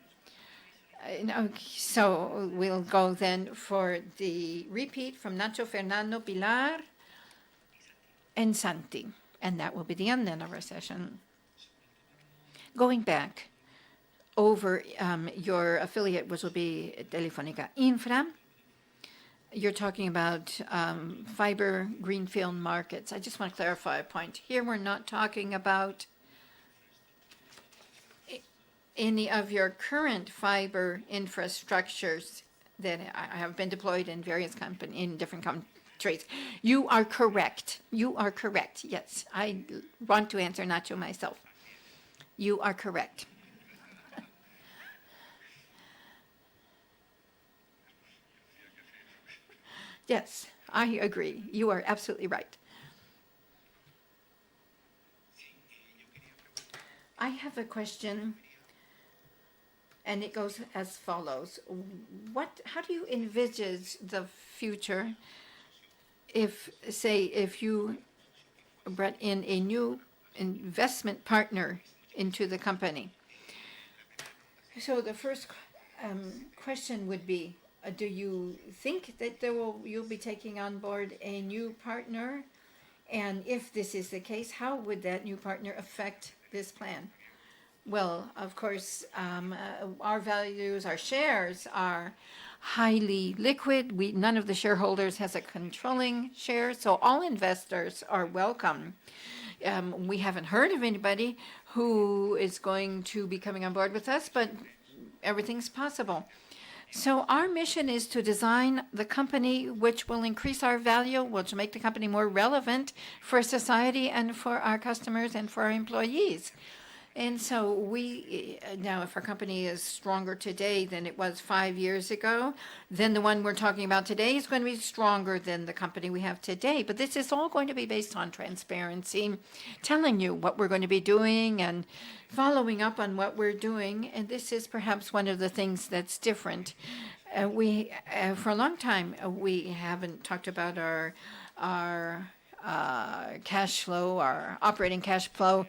No, so we'll go then for the repeat from Nacho, Fernando, Pilar, and Santi. And that will be the end then of our session. Going back over your affiliate, which will be Telefónica Infra, you're talking about fiber greenfield markets. I just want to clarify a point. Here we're not talking about any of your current fiber infrastructures that have been deployed in various in different countries. You are correct. You are correct. Yes, I want to answer Nacho myself. You are correct. Yes, I agree. You are absolutely right. I have a question, and it goes as follows. How do you envisage the future if you brought in a new investment partner into the company? So the first question would be, do you think that you'll be taking on board a new partner? And if this is the case, how would that new partner affect this plan? Well, of course, our values, our shares are highly liquid. None of the shareholders has a controlling share, so all investors are welcome. We haven't heard of anybody who is going to be coming on board with us, but everything's possible. So our mission is to design the company which will increase our value, which will make the company more relevant for society and for our customers and for our employees. And so now if our company is stronger today than it was 5 years ago, then the one we're talking about today is going to be stronger than the company we have today. But this is all going to be based on transparency, telling you what we're going to be doing and following up on what we're doing. And this is perhaps one of the things that's different. For a long time, we haven't talked about our cash flow, our operating cash flow,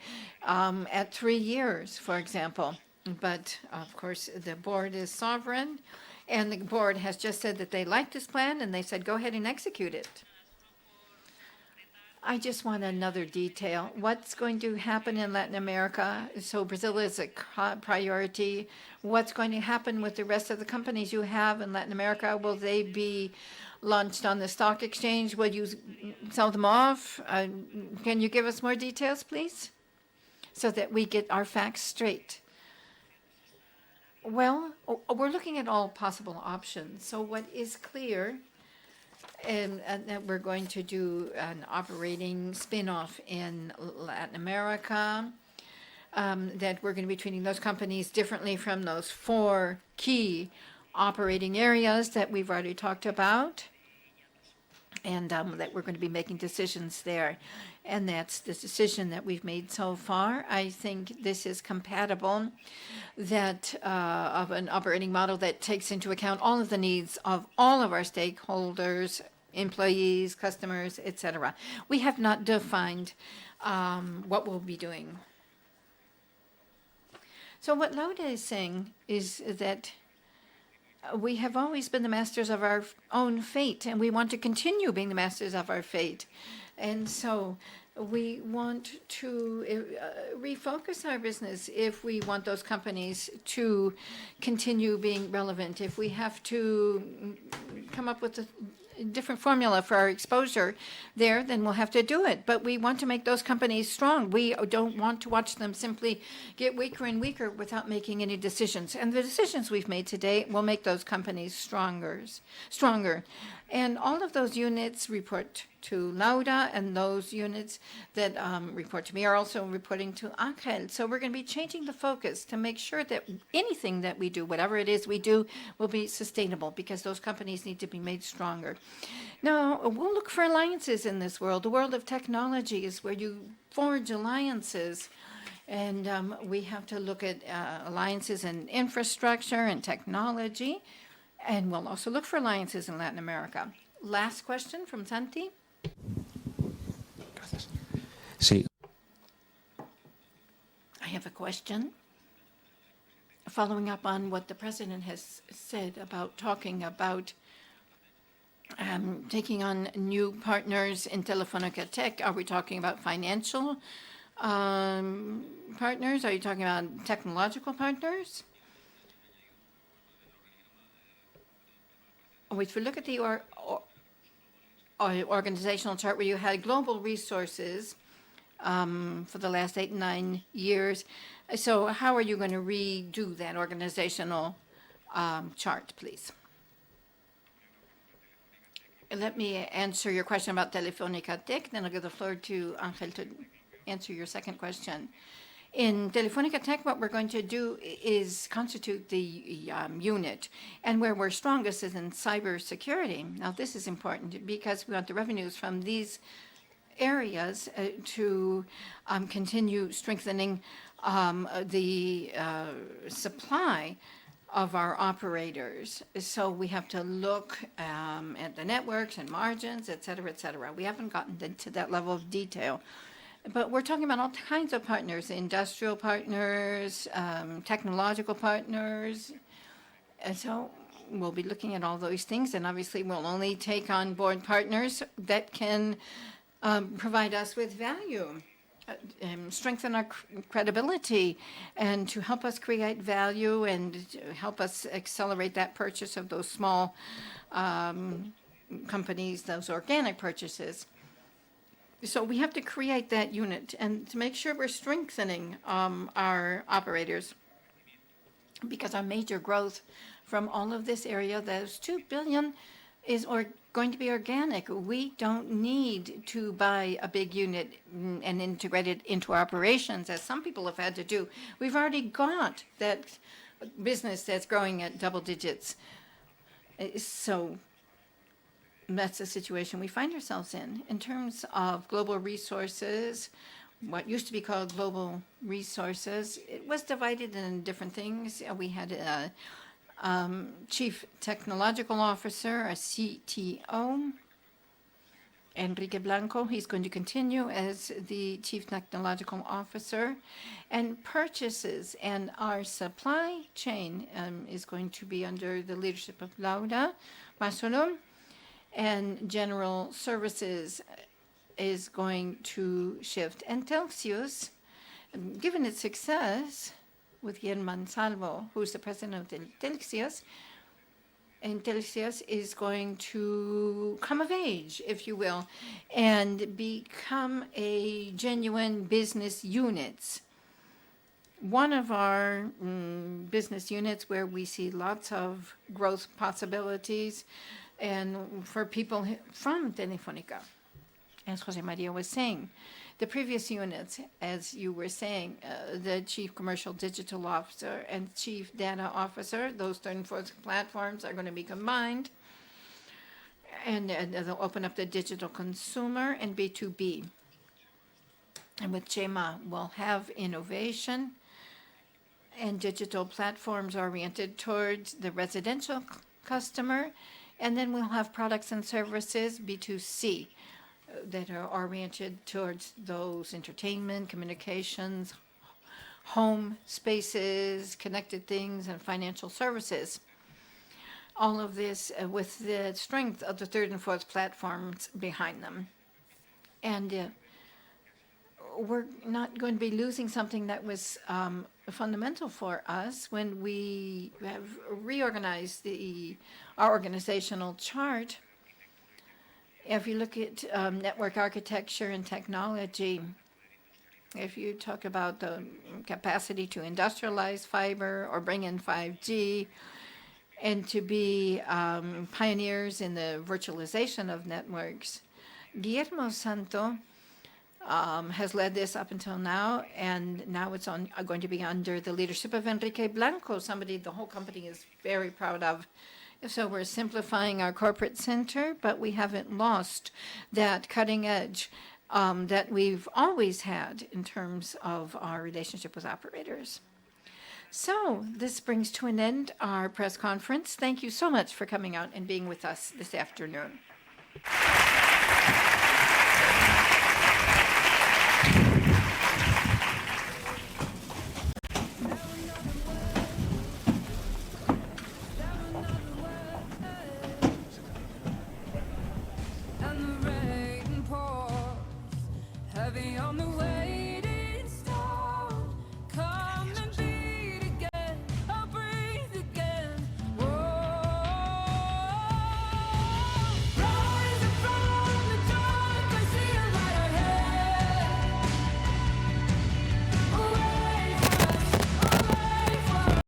at 3 years, for example. But of course, the board is sovereign, and the board has just said that they like this plan, and they said, go ahead and execute it. I just want another detail. What's going to happen in Latin America? So Brazil is a priority. What's going to happen with the rest of the companies you have in Latin America? Will they be launched on the stock exchange? Will you sell them off? Can you give us more details, please, so that we get our facts straight? Well, we're looking at all possible options. So what is clear, and that we're going to do an operating spin-off in Latin America, that we're going to be treating those companies differently from those 4 key operating areas that we've already talked about, and that we're going to be making decisions there. And that's the decision that we've made so far. I think this is compatible of an operating model that takes into account all of the needs of all of our stakeholders employees, customers, etc. We have not defined what we'll be doing. So what Lauda is saying is that we have always been the masters of our own fate, and we want to continue being the masters of our fate. And so we want to refocus our business if we want those companies to continue being relevant. If we have to come up with a different formula for our exposure there, then we'll have to do it. But we want to make those companies strong. We don't want to watch them simply get weaker and weaker without making any decisions. And the decisions we've made today will make those companies stronger. And all of those units report to Lauda, and those units that report to me are also reporting to Angel. So we're going to be changing the focus to make sure that anything that we do, whatever it is we do, will be sustainable, because those companies need to be made stronger. Now, we'll look for alliances in this world. The world of technology is where you forge alliances. And we have to look at alliances in infrastructure and technology. And we'll also look for alliances in Latin America. Last question from Santi. Gracias. Sí. I have a question. Following up on what the president has said about talking about taking on new partners in Telefónica Tech. Are we talking about financial partners? Are you talking about technological partners? If we look at the organizational chart where you had global resources for the last 8 and 9 years, so how are you going to redo that organizational chart, please? Let me answer your question about Telefónica Tech, then I'll give the floor to Angel to answer your second question. In Telefónica Tech, what we're going to do is constitute the unit, and where we're strongest is in cybersecurity. Now, this is important because we want the revenues from these areas to continue strengthening the supply of our operators. So we have to look at the networks and margins, et cetera, et cetera. We haven't gotten into that level of detail. But we're talking about all kinds of partners, industrial partners, technological partners. And so we'll be looking at all those things. And obviously, we'll only take on board partners that can provide us with value, strengthen our credibility, and to help us create value and to help us accelerate that purchase of those small companies, those organic purchases. So we have to create that unit and to make sure we're strengthening our operators, because our major growth from all of this area, those 2 billion, is going to be organic. We don't need to buy a big unit and integrate it into our operations, as some people have had to do. We've already got that business that's growing at double digits. So that's the situation we find ourselves in. In terms of global resources, what used to be called global resources, it was divided in different things. We had a chief technological officer, a CTO, Enrique Blanco. He's going to continue as the chief technological officer. And purchases and our supply chain is going to be under the leadership of Laura Masolum. And general services is going to shift. And Telxius, given its success with Germán Salvo, who's the president of Telxius, and Telxius is going to come of age, if you will, and become a genuine business unit. One of our business units where we see lots of growth possibilities, and for people from Telefónica, as José María was saying. The previous units, as you were saying, the Chief Commercial Digital Officer and Chief Data Officer, those 34 platforms are going to be combined, and they'll open up the digital consumer and B2B. And with Chema, we'll have innovation and digital platforms oriented towards the residential customer And then we'll have products and services, B2C, that are oriented towards those entertainment, communications, home spaces, connected things, and financial services. All of this with the strength of the third and fourth platforms behind them. And we're not going to be losing something that was fundamental for us when we have reorganized our organizational chart. If you look at network architecture and technology, if you talk about the capacity to industrialize fiber or bring in 5G and to be pioneers in the virtualization of networks, Guillermo Santo has led this up until now, and now it's going to be under the leadership of Enrique Blanco, somebody the whole company is very proud of. So we're simplifying our corporate center, but we haven't lost that cutting edge that we've always had in terms of our relationship with operators. So this brings to an end our press conference. Thank you so much for coming out and being with us this afternoon. And the rain pours heavy on the way.